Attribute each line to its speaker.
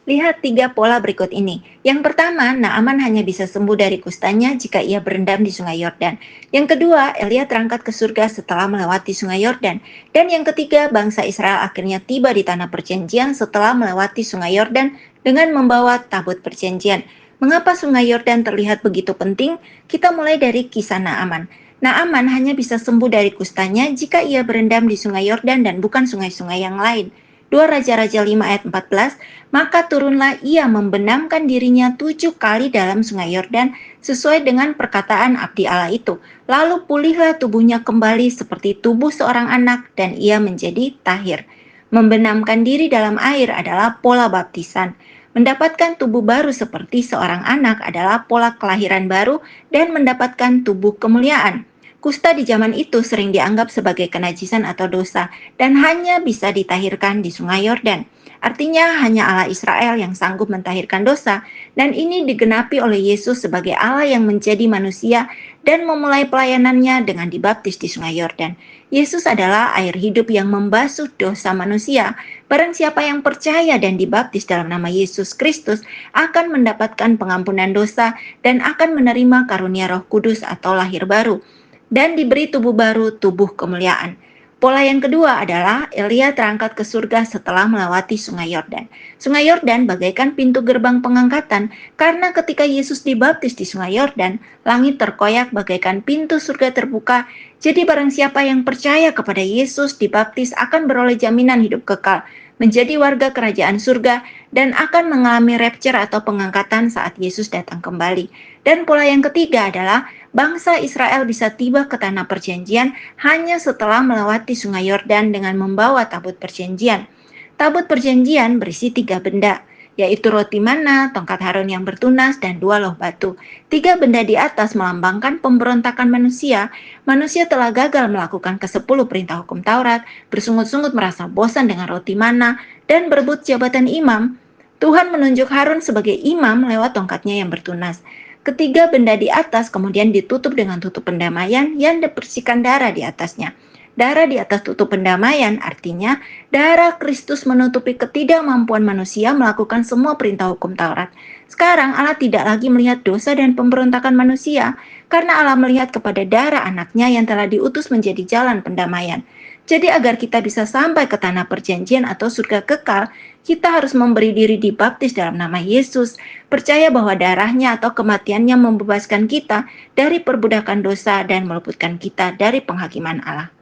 Speaker 1: Lihat 3 pola berikut ini. Yang pertama, Naaman hanya bisa sembuh dari kustanya jika ia berendam di sungai Yordan. Yang kedua, Elia terangkat ke surga setelah melewati sungai Yordan. Dan yang ketiga, bangsa Israel akhirnya tiba di tanah perjanjian setelah melewati sungai Yordan dengan membawa tabut perjanjian. Mengapa sungai Yordan terlihat begitu penting? Kita mulai dari kisah Naaman. Naaman hanya bisa sembuh dari kustanya jika ia berendam di sungai Yordan dan bukan sungai-sungai yang lain. 2 Raja-Raja 5 ayat 14, maka turunlah ia membenamkan dirinya 7 kali dalam sungai Yordan sesuai dengan perkataan abdi Allah itu. Lalu pulihlah tubuhnya kembali seperti tubuh seorang anak dan ia menjadi tahir. Membenamkan diri dalam air adalah pola baptisan. Mendapatkan tubuh baru seperti seorang anak adalah pola kelahiran baru dan mendapatkan tubuh kemuliaan. Kusta di zaman itu sering dianggap sebagai kenajisan atau dosa dan hanya bisa ditahirkan di sungai Yordan. Artinya hanya Allah Israel yang sanggup mentahirkan dosa, dan ini digenapi oleh Yesus sebagai Allah yang menjadi manusia dan memulai pelayanannya dengan dibaptis di sungai Yordan. Yesus adalah air hidup yang membasuh dosa manusia. Barang siapa yang percaya dan dibaptis dalam nama Yesus Kristus akan mendapatkan pengampunan dosa dan akan menerima karunia Roh Kudus atau lahir baru dan diberi tubuh baru, tubuh kemuliaan. Pola yang kedua adalah Elia terangkat ke surga setelah melewati sungai Yordan. Sungai Yordan bagaikan pintu gerbang pengangkatan karena ketika Yesus dibaptis di sungai Yordan, langit terkoyak bagaikan pintu surga terbuka. Jadi barang siapa yang percaya kepada Yesus dibaptis akan beroleh jaminan hidup kekal, menjadi warga kerajaan surga, dan akan mengalami rapture atau pengangkatan saat Yesus datang kembali. Dan pola yang ketiga adalah bangsa Israel bisa tiba ke tanah perjanjian hanya setelah melewati sungai Yordan dengan membawa tabut perjanjian. Tabut perjanjian berisi 3 benda, yaitu roti mana, tongkat Harun yang bertunas, dan 2 loh batu. 3 benda di atas melambangkan pemberontakan manusia. Manusia telah gagal melakukan ke-10 perintah hukum Taurat, bersungut-sungut merasa bosan dengan roti mana, dan berebut jabatan imam. Tuhan menunjuk Harun sebagai imam lewat tongkatnya yang bertunas. Ketiga benda di atas kemudian ditutup dengan tutup pendamaian yang dibersihkan darah di atasnya. Darah di atas tutup pendamaian artinya darah Kristus menutupi ketidakmampuan manusia melakukan semua perintah hukum Taurat. Sekarang Allah tidak lagi melihat dosa dan pemberontakan manusia karena Allah melihat kepada darah anaknya yang telah diutus menjadi jalan pendamaian. Jadi agar kita bisa sampai ke tanah perjanjian atau surga kekal, kita harus memberi diri dibaptis dalam nama Yesus, percaya bahwa darahnya atau kematiannya membebaskan kita dari perbudakan dosa dan meluputkan kita dari penghakiman Allah.